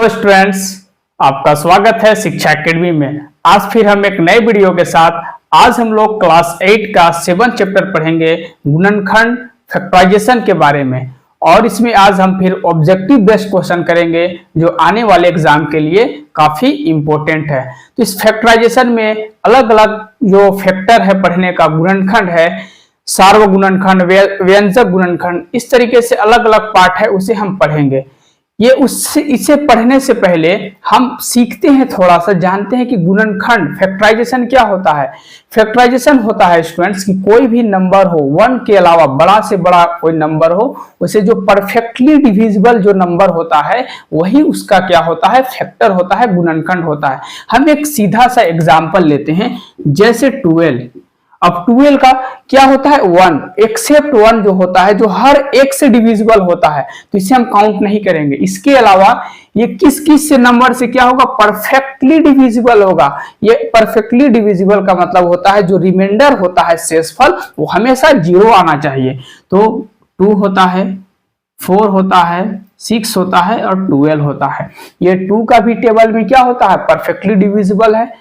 Students, आपका स्वागत है शिक्षा एकेडमी में। आज फिर हम एक नए वीडियो के साथ आज हम लोग क्लास 8 का 7 चैप्टर पढ़ेंगे गुणनखंड फैक्टराइजेशन के बारे में। और इसमें आज हम फिर ऑब्जेक्टिव बेस्ड क्वेश्चन करेंगे जो आने वाले एग्जाम के लिए काफी इंपॉर्टेंट है। तो इस फैक्टराइजेशन में अलग अलग जो फैक्टर है पढ़ने का, गुणनखंड है, सार्वग गुणनखंड, व्यंजक गुणनखंड, इस तरीके से अलग अलग पार्ट है, उसे हम पढ़ेंगे। इसे पढ़ने से पहले हम सीखते हैं, थोड़ा सा जानते हैं कि गुणनखंड फैक्टराइजेशन क्या होता है। फैक्टराइजेशन होता है स्टूडेंट्स कि कोई भी नंबर हो, 1 के अलावा बड़ा से बड़ा कोई नंबर हो, उसे जो परफेक्टली डिविजिबल जो नंबर होता है वही उसका क्या होता है, फैक्टर होता है, गुणनखंड होता है। हम एक सीधा सा एग्जाम्पल लेते हैं, जैसे 12। अब 12 का क्या होता है, 1 एक्सेप्ट 1 जो होता है, जो हर एक से डिविजिबल होता है, तो इसे हम काउंट नहीं करेंगे। इसके अलावा ये किस किस से नंबर से क्या होगा, परफेक्टली डिविजिबल होगा। ये परफेक्टली डिविजिबल का मतलब होता है जो रिमाइंडर होता है, शेषफल, वो हमेशा 0 आना चाहिए। तो 2 होता है, 4 होता है, 6 होता है और 12 होता है। ये 2 का भी टेबल में क्या होता है, परफेक्टली डिविजिबल है।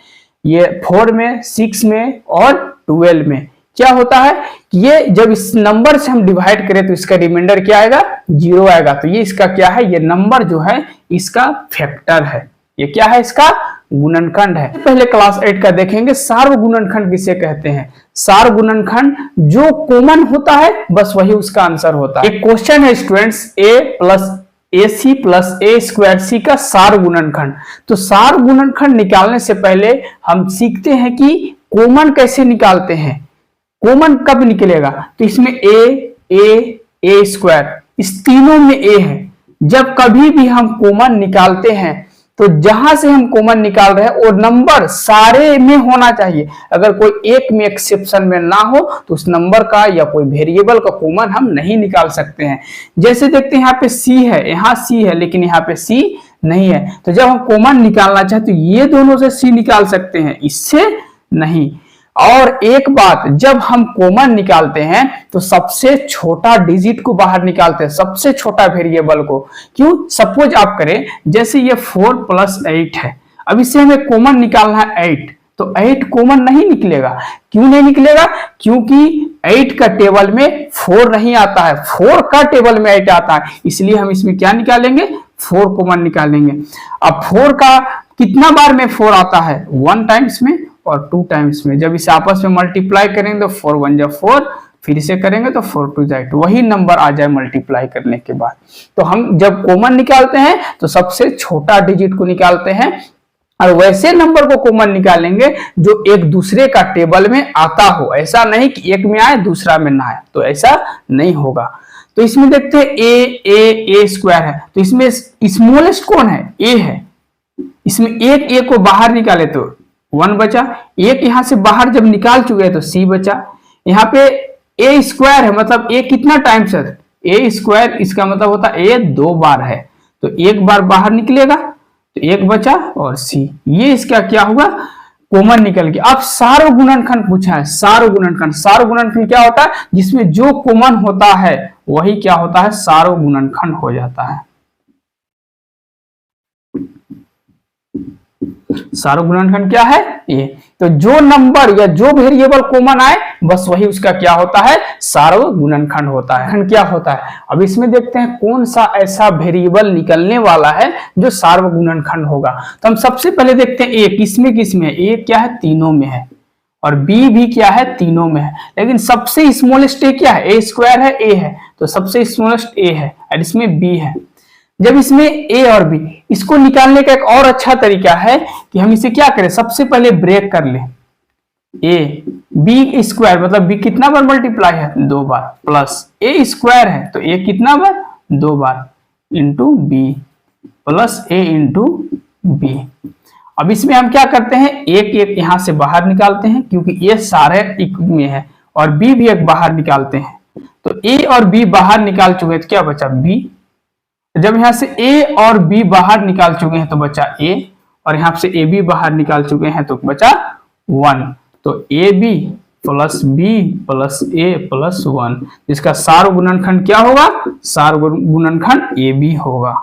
ये 4 में, 6 में और 12 में क्या होता है कि ये जब इस नंबर से हम डिवाइड करें तो इसका रिमाइंडर क्या आएगा, 0 आएगा। तो ये इसका क्या है, ये नंबर जो है इसका फैक्टर है। ये क्या है, इसका गुणनखंड है। पहले क्लास 8 का देखेंगे, सार्वग गुणनखंड किसे कहते हैं। सार्वग गुणनखंड जो कॉमन होता है बस वही उसका आंसर होता है। एक क्वेश्चन है students, a plus AC plus a square C का सार्वग गुणनखंड। तो सार्वग गुणनखंड निकालने से पहले हम सीखते हैं कि कॉमन कैसे निकालते हैं। कॉमन कब निकलेगा, तो इसमें a स्क्वायर, इस तीनों में a है। जब कभी भी हम कॉमन निकालते हैं तो जहां से हम कॉमन निकाल रहे हैं वो नंबर सारे में होना चाहिए। अगर कोई एक में एक्सेप्शन में ना हो तो उस नंबर का या कोई वेरिएबल का कॉमन हम नहीं निकाल सकते हैं। जैसे देखते हैं यहाँ पे C है, यहाँ C है, लेकिन यहाँ पे C नहीं है। तो जब हम कॉमन निकालना चाहे तो ये दोनों से C निकाल सकते हैं, इससे नहीं। और एक बात, जब हम कॉमन निकालते हैं तो सबसे छोटा डिजिट को बाहर निकालते हैं, सबसे छोटा वेरिएबल को। क्यों, सपोज आप करें जैसे ये 4 + 8 है, अब इससे हमें कॉमन निकालना है 8, तो 8 कॉमन नहीं निकलेगा। क्यों नहीं निकलेगा, क्योंकि 8 का टेबल में 4 नहीं आता है, 4 का टेबल में 8 आता है, इसलिए हम इसमें क्या निकालेंगे, 4 कॉमन निकालेंगे। अब 4 का कितना बार में 4 आता है, 1 टाइम्स में और 2 टाइम्स में। जब इसे आपस में मल्टीप्लाई करेंगे तो 4 × 1 = 4, फिर इसे करेंगे तो 4 × 2 = 8, वही नंबर आ जाए मल्टीप्लाई करने के बाद। तो हम जब कॉमन निकालते हैं तो सबसे छोटा डिजिट को निकालते हैं, और वैसे नंबर को कॉमन निकालेंगे जो एक दूसरे का टेबल में आता हो। ऐसा नहीं कि एक में आए दूसरा में ना आए, तो ऐसा नहीं होगा। तो इसमें देखते हैं a स्क्वायर है, तो इसमें स्मॉलेस्ट कौन है, a है। इसमें एक a को बाहर निकाले तो 1 बचा, एक यहां से बाहर जब निकाल चुके हैं तो C बचा। यहाँ पे a स्क्वायर है, मतलब a कितना टाइम्स है, a स्क्वायर, इसका मतलब होता है a 2 बार है, तो 1 बार बाहर निकलेगा तो 1 बचा और C, ये इसका क्या हुआ, कॉमन निकल गया। अब सार्वग गुणनखंड पूछा है, सार्वग गुणनखंड। सार्वग गुणनखंड क्या होता है, जिसमें जो कॉमन होता है वही क्या होता है, सार्वग गुणनखंड हो जाता है। सार्वग गुणनखंड क्या है, ये। तो जो नंबर या जो वेरिएबल कॉमन आए बस वही उसका क्या होता है, सार्वग गुणनखंड होता है। क्या होता है, अब इसमें देखते हैं कौन सा ऐसा वेरिएबल निकलने वाला है जो सार्वग गुणनखंड होगा। तो हम सबसे पहले देखते हैं a किसमें किसमें, a क्या है, तीनों में है, और b भी क्या है, तीनों में है। लेकिन सबसे स्मॉलेस्ट a क्या है, a स्क्वायर है, a है, तो सबसे स्मॉलेस्ट a है, और इसमें b है। जब इसमें a और b, इसको निकालने का एक और अच्छा तरीका है कि हम इसे क्या करें, सबसे पहले ब्रेक कर लें। a b स्क्वायर मतलब b कितना बार मल्टीप्लाई है, 2 बार, प्लस a स्क्वायर है तो a कितना बार, 2 बार, into b plus a into b। अब इसमें हम क्या करते हैं, एक यहां से बाहर निकालते हैं क्योंकि ये सारे एक में है, और b भी एक बाहर निकालते हैं। तो a और b बाहर निकाल चुके हैं तो क्या बचा, b। जब यहां से a और b बाहर निकाल चुके हैं तो बचा a, और यहां से a b बाहर निकाल चुके हैं तो बचा 1। तो ab plus b plus a plus 1, इसका सार्वग गुणनखंड क्या होगा, सार्वग गुणनखंड ab होगा।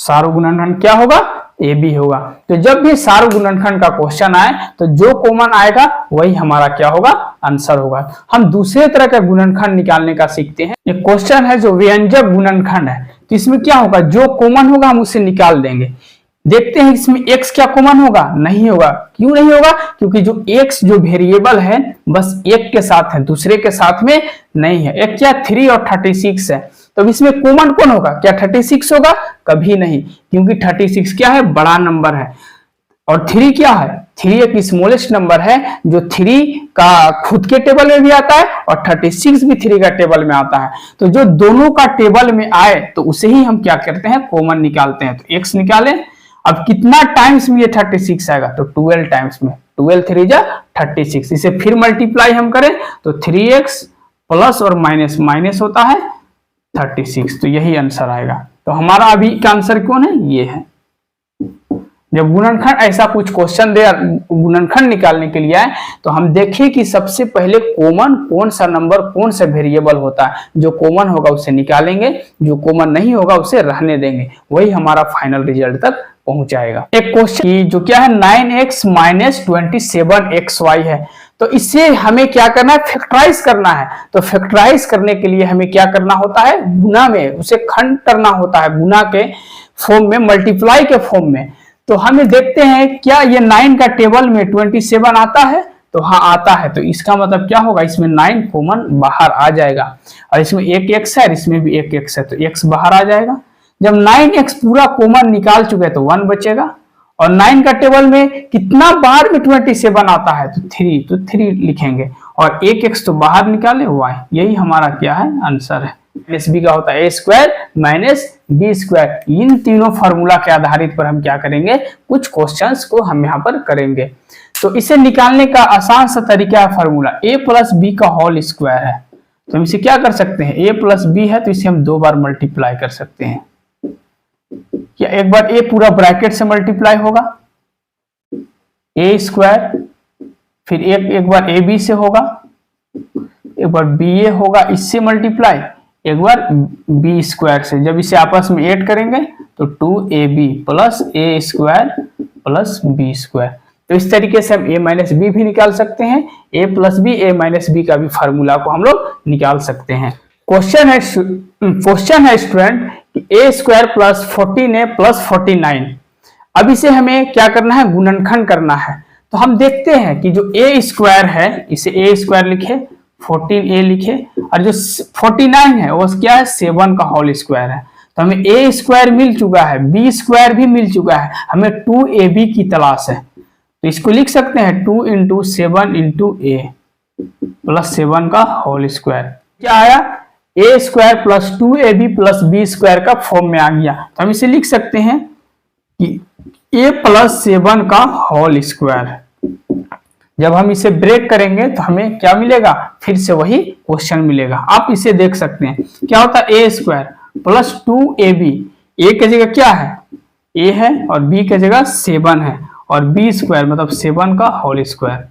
सार्व गुणनखंड क्या होगा, ए बी होगा। तो जब भी सार्व गुणनखंड का क्वेश्चन आए तो जो कॉमन आएगा वही हमारा क्या होगा, आंसर होगा। हम दूसरे तरह का गुणनखंड निकालने का सीखते हैं। एक क्वेश्चन है जो व्यंजक गुणनखंड है, तो इसमें क्या होगा, जो कॉमन होगा हम उसे निकाल देंगे। देखते हैं इसमें x क्या कॉमन होगा, नहीं होगा। क्यों नहीं होगा, क्योंकि जो x जो वेरिएबल है बस एक के साथ है, दूसरे के साथ में नहीं है। एक क्या 3 और 36 है, तो इसमें कॉमन कौन होगा, क्या 36 होगा, कभी नहीं, क्योंकि 36 क्या है, बड़ा नंबर है। और 3 क्या है, 3 एक स्मॉलेस्ट नंबर है जो 3 का खुद के टेबल में भी आता है और 36 भी 3 का टेबल में आता है। तो जो दोनों का टेबल में आए तो उसे ही हम क्या करते हैं, कॉमन निकालते हैं। तो x निकालें, अब कितना टाइम्स में ये 36 आएगा, तो 12 टाइम्स में, 12 3 जा 36। इसे फिर मल्टीप्लाई हम करें तो 3x प्लस और माइनस माइनस होता है 36, तो यही आंसर आएगा। तो हमारा अभी का आंसर कौन है, ये है। जब गुणनखंड ऐसा कुछ क्वेश्चन दे गुणनखंड निकालने के लिए आए तो हम देखें कि सबसे पहले कॉमन कौन सा नंबर कौन सा वेरिएबल होता है। जो कॉमन होगा उसे निकालेंगे, जो कॉमन नहीं होगा उसे रहने देंगे, वही हमारा फाइनल रिजल्ट तक पहुंचाएगा। एक क्वेश्चन जो क्या है 9x माइनस 27xy है, तो इससे हमें क्या करना है, फैक्टराइज करना है। तो फैक्टराइज करने के लिए हमें क्या करना होता है, गुना में उसे खंड करना होता है, गुना के फॉर्म में, मल्टीप्लाई के फॉर्म में। तो हमें देखते हैं क्या ये 9 का टेबल में 27 आता है, तो हाँ आता है। तो इसका मतलब क्या होगा, इसमें 9 कॉमन बाहर आ जाएगा, और इसमें एक x है, इसमें भी एक x है, तो x बाहर आ जाएगा। जब 9x पूरा कॉमन निकाल चुके तो 1 बचेगा, और 9 का टेबल में कितना बार में 27 आता है, तो 3, तो 3 लिखेंगे, और एक x तो बाहर निकाले y, यही हमारा क्या है, आंसर है। माइनस बी का होता है a square minus B square. इन तीनों फार्मूला के आधारित पर हम क्या करेंगे, कुछ क्वेश्चंस को हम यहाँ पर करेंगे। तो इसे निकालने का आसान सा तरीका है फार्मूला, a प्लस बी का होल स्क्वायर है। तो हम इसे क्या कर सकते हैं, a प्लस बी है तो इसे हम 2 बार मल्टीप्लाई कर सकते हैं। या एक बार a पूरा ब्रैकेट से मल्टीप्लाई होगा, a स्क्वायर, फिर एक बार ए बी से होगा, एक बार बी ए होगा इससे मल्टीप्लाई, एक बार बी स्क्वायर से। जब इसे आपस में ऐड करेंगे तो 2ab प्लस ए स्क्वायर प्लस बी स्क्वायर। तो इस तरीके से हम a माइनस बी भी निकाल सकते हैं, a plus b a minus b का भी फार्मूला को हम लोग निकाल सकते हैं। क्वेश्चन है स्टूडेंट कि a square plus 14a plus 49। अब इसे हमें क्या करना है, गुणनखंड करना है। तो हम देखते हैं कि जो a स्क्वायर है इसे a स्क्वायर लिखे, 14a लिखे, और जो 49 है वो क्या है, 7 का होल स्क्वायर है। तो हमें a स्क्वायर मिल चुका है, b स्क्वायर भी मिल चुका है, हमें 2ab की तलाश है। तो इसको लिख सकते हैं 2 इंटू 7 इंटू a प्लस 7 का होल स्क्वायर। क्या आया, a square plus 2ab plus b square का फॉर्म में आ गया। तो हम इसे लिख सकते हैं कि a प्लस 7 का होल स्क्वायर। जब हम इसे ब्रेक करेंगे तो हमें क्या मिलेगा, फिर से वही क्वेश्चन मिलेगा। आप इसे देख सकते हैं क्या होता है, a square plus 2ab, a की जगह क्या है, a है, और b की जगह 7 है, और b स्क्वायर मतलब 7 का होल स्क्वायर।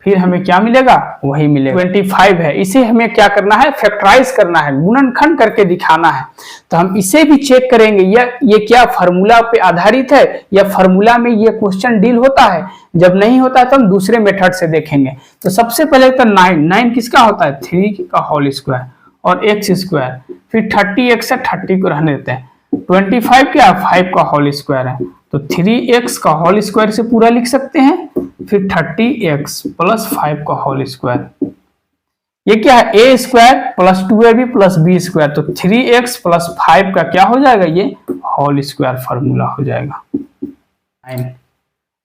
फिर हमें क्या मिलेगा, वही मिलेगा 25 है। इसे हमें क्या करना है, फैक्टराइज करना है, गुणनखंड करके दिखाना है। तो हम इसे भी चेक करेंगे ये क्या फार्मूला पे आधारित है या फार्मूला में ये क्वेश्चन डील होता है। जब नहीं होता है तो हम दूसरे मेथड से देखेंगे। तो सबसे पहले तो 9 किसका होता है, 3 का होल स्क्वायर और x स्क्वायर, फिर 30x है, 30 को रहने देते हैं, 25 क्या, 5 का होल स्क्वायर है, तो 3x का होल स्क्वायर से पूरा लिख सकते हैं, फिर 30x प्लस 5 का होल स्क्वायर। ये क्या है, a square plus 2ab plus b square, तो 3x प्लस 5 का क्या हो जाएगा, ये होल स्क्वायर फार्मूला हो जाएगा।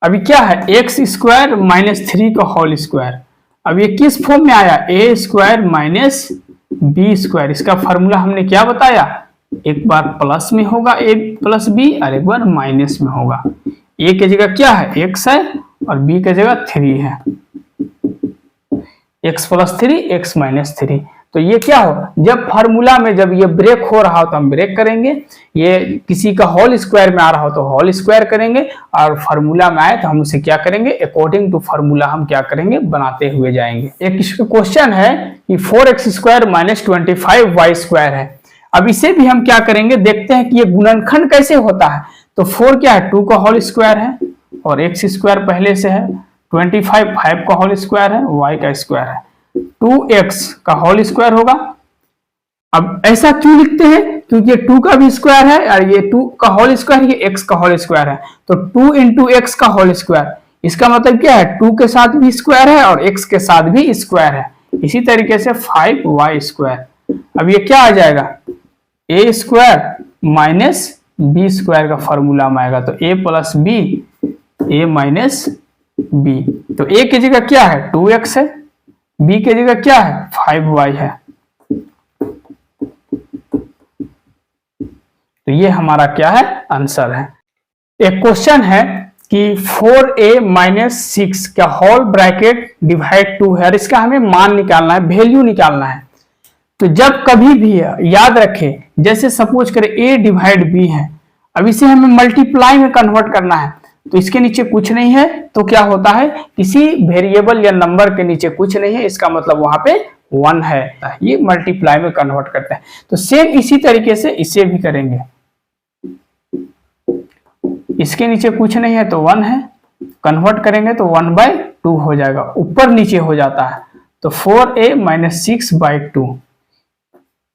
अभी क्या है, x स्क्वायर माइनस 3 का होल स्क्वायर। अब ये किस फॉर्म में आया, a square minus b square. इसका फार्मूला हमने क्या बताया, एक बार प्लस में होगा a प्लस b और एक बार माइनस में होगा। a की जगह क्या है, x है, और b की जगह 3 है, x प्लस 3 x माइनस 3। तो ये क्या हो, जब फार्मूला में जब ये ब्रेक हो रहा हो तो हम ब्रेक करेंगे, ये किसी का होल स्क्वायर में आ रहा हो तो होल स्क्वायर करेंगे, और फार्मूला में आए तो हम उसे क्या करेंगे, अकॉर्डिंग टू फार्मूला हम क्या करेंगे, बनाते हुए जाएंगे। एक क्वेश्चन है कि 4x square minus 25y square है। अब इसे भी हम क्या करेंगे, देखते हैं कि ये गुणनखंड कैसे होता है। तो 4 क्या है, 2 का होल स्क्वायर है और एक्स स्क्वायर पहले से है, 25 5 का होल स्क्वायर है, y का स्क्वायर है, 2x का होल स्क्वायर होगा। अब ऐसा क्यों लिखते हैं, क्योंकि ये 2 का भी स्क्वायर है और ये 2 का होल स्क्वायर, ये x का होल स्क्वायर है, तो 2 इंटू एक्स का होल स्क्वायर, इसका मतलब क्या है 2 के साथ भी स्क्वायर है और x के साथ भी स्क्वायर है। इसी तरीके से 5y स्क्वायर। अब ये क्या आ जाएगा, a square minus B square का फॉर्मूला में आएगा, तो a plus b a minus b. तो a की जगह क्या है 2x है, b की जगह क्या है 5y है। तो ये हमारा क्या है, आंसर है। एक क्वेश्चन है कि 4a माइनस 6 का होल ब्रैकेट डिवाइड 2 है और इसका हमें मान निकालना है, वैल्यू निकालना है। तो जब कभी भी याद रखें, जैसे सपोज करें a डिवाइड b है, अब इसे हमें मल्टीप्लाई में कन्वर्ट करना है, तो इसके नीचे कुछ नहीं है, तो क्या होता है, किसी वेरिएबल या नंबर के नीचे कुछ नहीं है, इसका मतलब वहां पे 1 है, ये मल्टीप्लाई में कन्वर्ट करते हैं। तो सेम इसी तरीके से इसे भी करेंगे, इसके नीचे कुछ नहीं है तो 1 है, कन्वर्ट करेंगे तो 1/2 हो जाएगा, ऊपर नीचे हो जाता है। तो 4a माइनस 6/2,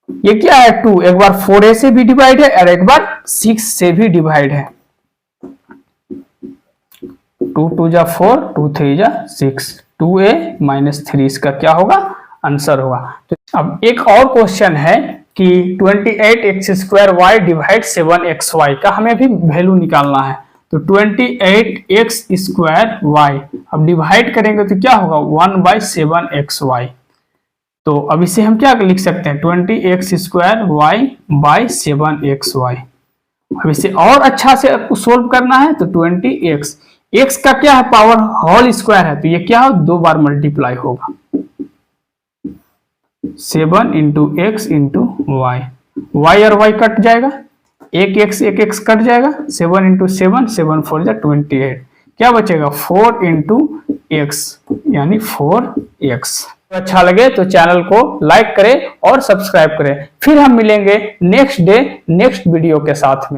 ये क्या है 2, एक बार 4a से भी डिवाइड है और एक बार 6 से भी डिवाइड है। 2 2 जा 4, 2 3 जा 6, 2a माइनस 3 इसका क्या होगा, आंसर होगा। तो अब एक और क्वेश्चन है कि 28x² y डिवाइड 7xy का हमें भी वैल्यू निकालना है। तो 28x² y अब डिवाइड करेंगे तो क्या होगा 1/7xy। तो अब इसे हम क्या लिख सकते हैं 20x² y/7xy। अब इसे और अच्छा से सोल्व करना है तो 20x, x का क्या है पावर होल स्क्वायर है, तो ये क्या हो 2 बार मल्टीप्लाई होगा, 7 into x into y, y और वाई कट जाएगा, एक एक्स कट जाएगा, 7 इंटू 7, 7 4 जा 28, क्या बचेगा 4 इंटू एक्स यानी 4x। अच्छा लगे तो चैनल को लाइक करें और सब्सक्राइब करें। फिर हम मिलेंगे नेक्स्ट डे नेक्स्ट वीडियो के साथ में।